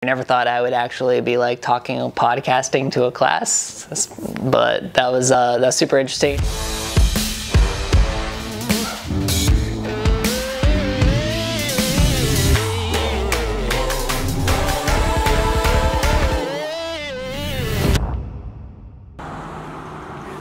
I never thought I would actually be like talking podcasting to a class, but that was super interesting.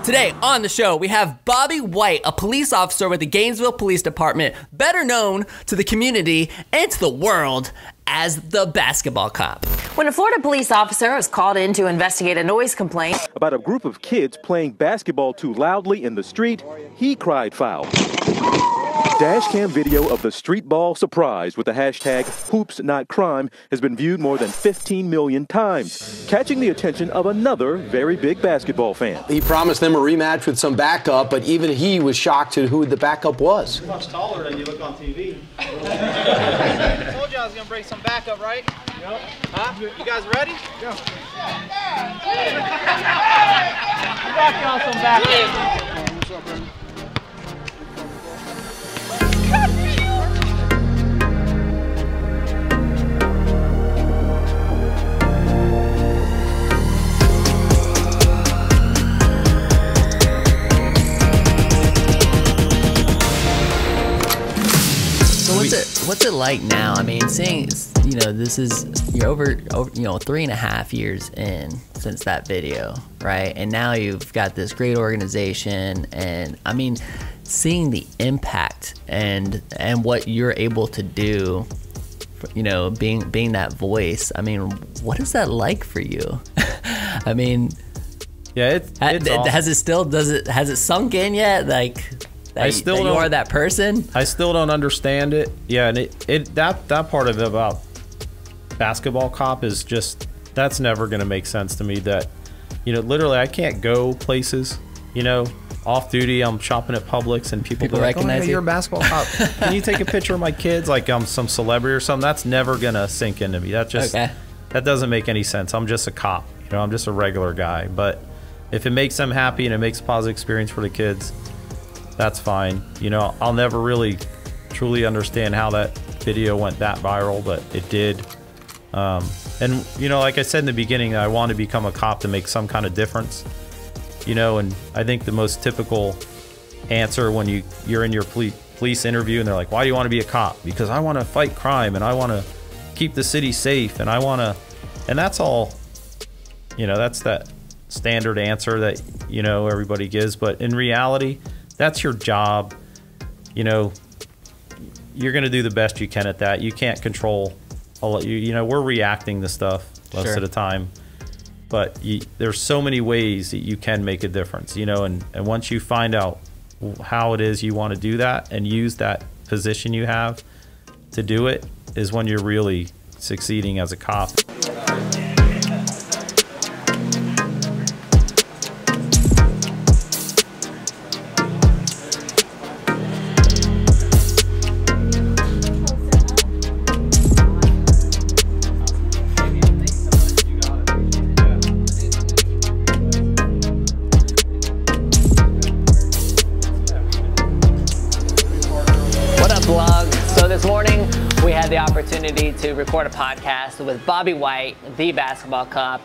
Today on the show, we have Bobby White, a police officer with the Gainesville Police Department, better known to the community and to the world as the basketball cop. When a Florida police officer was called in to investigate a noise complaint about a group of kids playing basketball too loudly in the street, he cried foul. Dashcam video of the street ball surprise with the hashtag #HoopsNotCrime has been viewed more than 15 million times, catching the attention of another very big basketball fan. He promised them a rematch with some backup, but even he was shocked to who the backup was. You're much taller than you look on TV. I told you I was going to bring some backup, right? Yep. Huh? You guys ready? Go. We got y'all some backup. What's up, man? What's it like now? I mean, seeing, you know, you're over, you know, 3.5 years in since that video, right? And now you've got this great organization, and I mean, seeing the impact and what you're able to do, you know, being that voice. I mean, what is that like for you? I mean, yeah, it's awesome. Has it sunk in yet? Like, you are that person? I still don't understand it. Yeah, and that part of it about basketball cop is just, that's never going to make sense to me. That, you know, literally I can't go places, you know, off duty. I'm shopping at Publix and people go like, "Oh, yeah, you're a basketball cop. Can you take a picture of my kids like I'm some celebrity or something?" That's never going to sink into me. That just that doesn't make any sense. I'm just a cop. You know, I'm just a regular guy. But if it makes them happy and it makes a positive experience for the kids, that's fine. You know, I'll never really truly understand how that video went that viral, but it did. And, you know, like I said in the beginning, I want to become a cop to make some kind of difference. You know, and I think the most typical answer when you're in your police interview and they're like, "Why do you want to be a cop?" "Because I want to fight crime and I want to keep the city safe and I want to," and that's all, you know, that's that standard answer that, you know, everybody gives. But in reality, that's your job. You know, you're going to do the best you can at that. You can't control you know, we're reacting to stuff most of the time, but there's so many ways that you can make a difference, you know, and once you find out how it is you want to do that and use that position you have to do it, is when you're really succeeding as a cop. So this morning we had the opportunity to record a podcast with Bobby White, the basketball cop.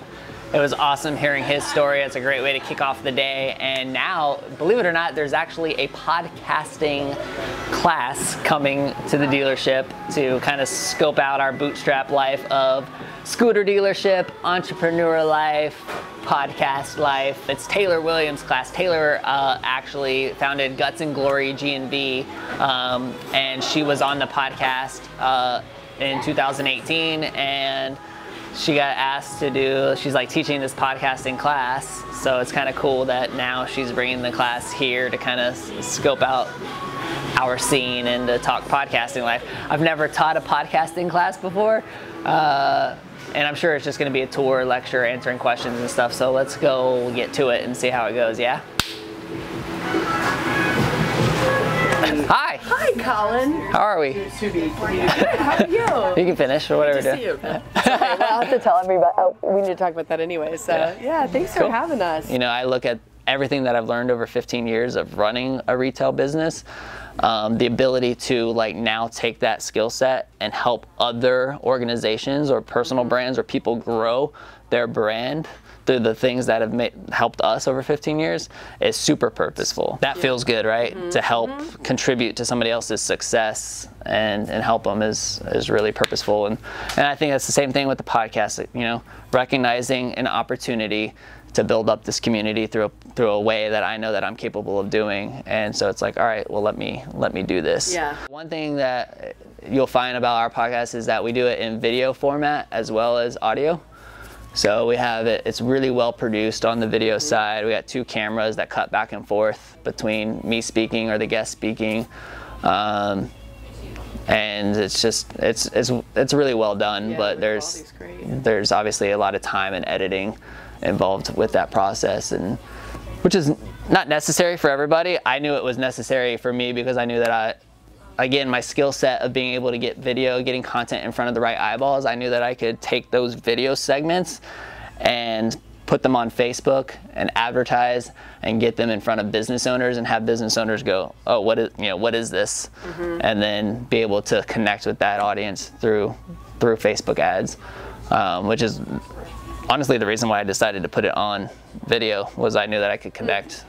It was awesome hearing his story. It's a great way to kick off the day. And now, believe it or not, there's actually a podcasting class coming to the dealership to kind of scope out our bootstrap life of scooter dealership, entrepreneur life, podcast life. It's Taylor Williams' class. Taylor actually founded Guts and Glory G&V, and she was on the podcast in 2018, and she got asked to do, she's like teaching this podcasting class, so it's kind of cool that now she's bringing the class here to kind of scope out our scene and to talk podcasting life. I've never taught a podcasting class before, and I'm sure it's just going to be a tour, lecture, answering questions and stuff, so let's go get to it and see how it goes, yeah? Hi. Hi, Collin. How are we? Good. How are you? You can finish or whatever. Good to see you. Okay, well, I'll have to tell everybody. Oh, we need to talk about that anyway. So yeah, thanks for having us. You know, I look at everything that I've learned over 15 years of running a retail business, the ability to like now take that skill set and help other organizations or personal brands or people grow their brand through the things that have helped us over 15 years is super purposeful. That feels good, right? To help contribute to somebody else's success and help them is really purposeful. And I think that's the same thing with the podcast, you know, recognizing an opportunity to build up this community through a way that I know that I'm capable of doing. And so it's like, all right, well, let me do this. Yeah. One thing that you'll find about our podcast is that we do it in video format as well as audio. So we have it's really well produced on the video side. We got 2 cameras that cut back and forth between me speaking or the guest speaking. And it's just, it's really well done, but there's obviously a lot of time and editing involved with that process, and which is not necessary for everybody. I knew it was necessary for me because I knew that again, my skill set of being able to get video, getting content in front of the right eyeballs, I knew that I could take those video segments and put them on Facebook and advertise and get them in front of business owners and have business owners go, oh, what is this? And then be able to connect with that audience through Facebook ads, which is honestly the reason why I decided to put it on video, was I knew that I could connect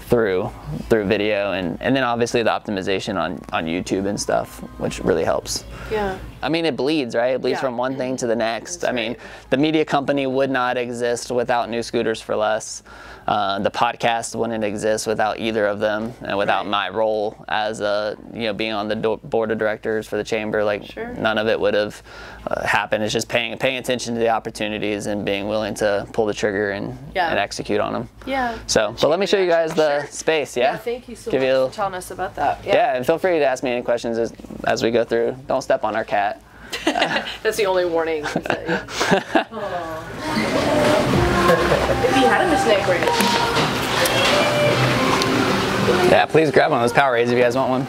through video, and then obviously the optimization on YouTube and stuff, which really helps. Yeah. I mean, it bleeds, right? It bleeds from one thing to the next. I mean, the media company would not exist without New Scooters for Less. The podcast wouldn't exist without either of them, and without my role as being on the board of directors for the chamber. Like, none of it would have happened. It's just paying attention to the opportunities and being willing to pull the trigger and execute on them. Yeah. So, but let me show you guys the space. Yeah. Thank you so much for telling us about that. Yeah, and feel free to ask me any questions as we go through. Don't step on our cat. That's the only warning. If he had a snake ring. Yeah, please grab one of those Powerades if you guys want one.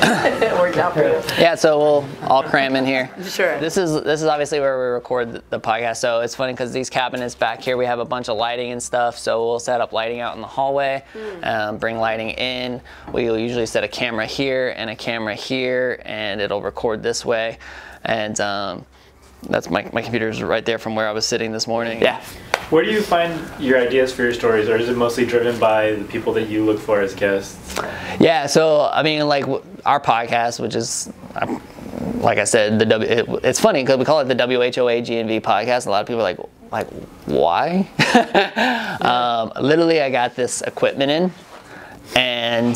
It worked out for you. Yeah, so we'll all cram in here. Sure. This is obviously where we record the podcast. So it's funny because these cabinets back here, we have a bunch of lighting and stuff. So we'll set up lighting out in the hallway, bring lighting in. We'll usually set a camera here and a camera here, and it'll record this way. And that's my computer's right there from where I was sitting this morning. Yeah. Where do you find your ideas for your stories, or is it mostly driven by the people that you look for as guests? Yeah, so I mean, like our podcast, which is, like I said, it's funny because we call it the WHOA GNV podcast. A lot of people are like, why? Literally, I got this equipment in, and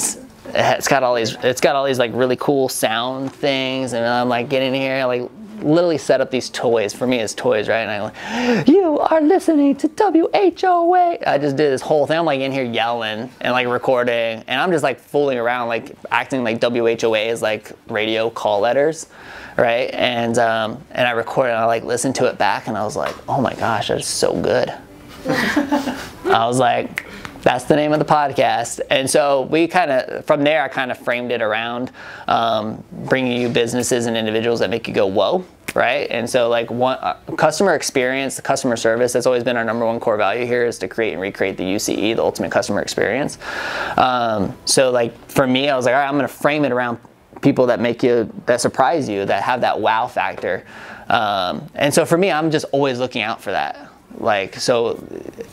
it's got all these like really cool sound things, and I'm like getting here, like literally set up these toys. For me, it's toys, right? And I'm like, you are listening to WHOA. I just did this whole thing. I'm like in here yelling and like recording, and I'm just like fooling around, like acting like WHOA is like radio call letters, right? And I recorded, and I like listened to it back, and I was like, oh my gosh, that's so good. I was like, that's the name of the podcast. And so we from there, I kind of framed it around bringing you businesses and individuals that make you go, whoa, right? And so like customer experience, the customer service, that's always been our #1 core value here, is to create and recreate the UCE, the ultimate customer experience. So like for me, I was like, all right, I'm gonna frame it around people that surprise you, that have that wow factor. And so for me, I'm just always looking out for that. Like, so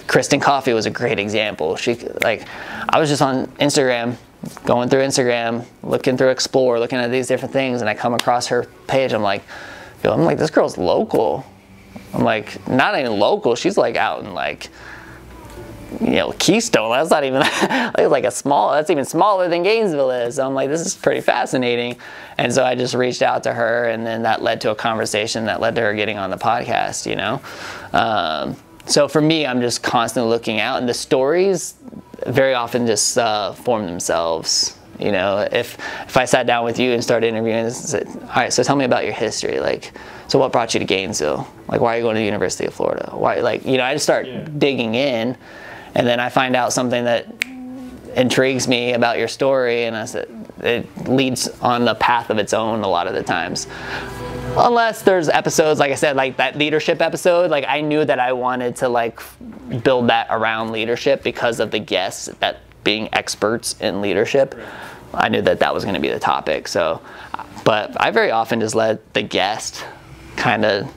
Kristen Coffee was a great example. I was just on Instagram, going through Instagram, looking through Explore, looking at these different things, and I come across her page. I'm like, this girl's local. I'm like, not even local. She's like out in like, Keystone. That's not even that's even smaller than Gainesville is. So I'm like, this is pretty fascinating. And so I just reached out to her, and then that led to a conversation that led to her getting on the podcast, So for me, I'm just constantly looking out, and the stories very often just form themselves. If I sat down with you and started interviewing and said, all right, so tell me about your history. Like, so what brought you to Gainesville? Like, why are you going to the University of Florida? Why, I just start digging in, and then I find out something that intrigues me about your story, and I said, it leads on the path of its own a lot of the times. Unless there's episodes, like I said, like that leadership episode, like I knew that I wanted to like build that around leadership because of the guests that being experts in leadership. I knew that that was going to be the topic. So, but I very often just let the guest kind of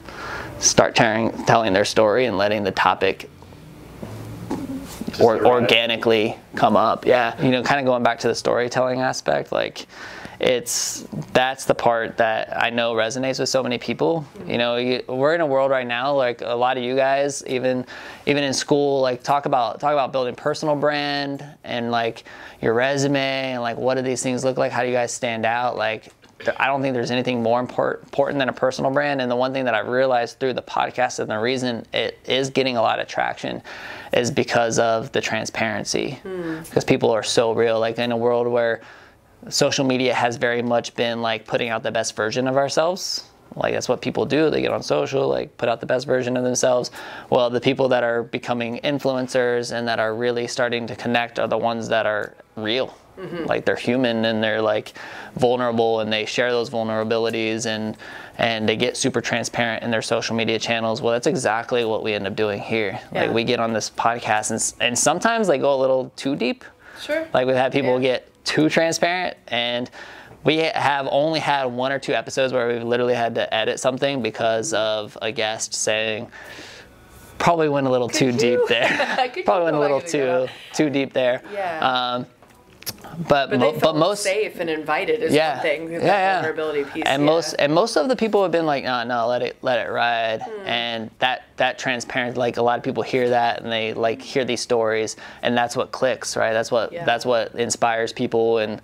start telling their story and letting the topic organically come up. Yeah, you know, kind of going back to the storytelling aspect, like that's the part that I know resonates with so many people. You know, we're in a world right now, like a lot of you guys, even in school, like talk about building personal brand and like your resume and like what do these things look like? How do you guys stand out? Like, I don't think there's anything more important than a personal brand. And the one thing that I've realized through the podcast and the reason it is getting a lot of traction is because of the transparency. Because people are so real. Like in a world where social media has very much been like putting out the best version of ourselves. Like that's what people do. They get on social, like put out the best version of themselves. Well, the people that are becoming influencers and that are really starting to connect are the ones that are real. Like they're human and they're like vulnerable and they share those vulnerabilities and they get super transparent in their social media channels. Well, that's exactly what we end up doing here. Yeah. Like we get on this podcast and sometimes they go a little too deep. Sure. Like we've had people get too transparent, and we have only had 1 or 2 episodes where we've literally had to edit something because of a guest saying probably went a little too deep there. Probably went a little too deep there. Yeah. But most safe and invited is one thing. Vulnerability piece. And most of the people have been like, no, let it ride. And that transparent, like a lot of people hear that and they like hear these stories, and that's what clicks, right? That's what inspires people, and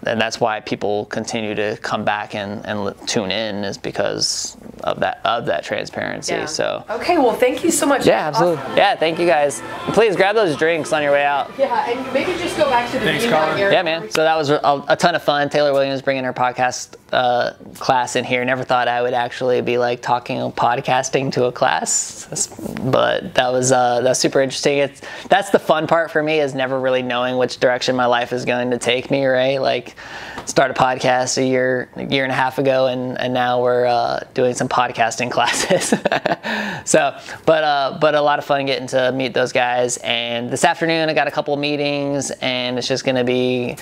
that's why people continue to come back and tune in, is because of that transparency. Yeah. So okay, well, thank you so much. Yeah, absolutely. Awesome. Yeah, thank you guys. Please grab those drinks on your way out. Yeah, and maybe just go back to the Thanks, Collin. Yeah, man. So that was a ton of fun. Taylor Williams bringing her podcast class in here. Never thought I would actually be like talking podcasting to a class, but that's super interesting. That's the fun part for me, is never really knowing which direction my life is going to take me. Right, like start a podcast a year and a half ago, and now we're doing some podcasting classes. So, but a lot of fun getting to meet those guys. And this afternoon I got a couple meetings, and it's just going to be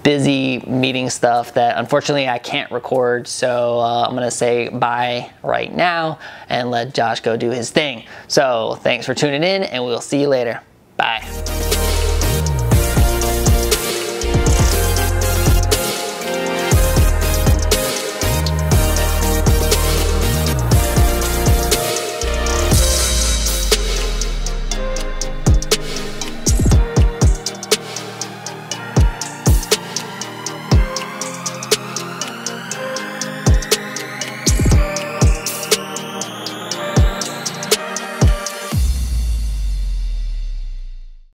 busy meeting stuff that unfortunately I can't record. So I'm going to say bye right now and let Josh go do his thing. So thanks for tuning in, and we'll see you later. Bye.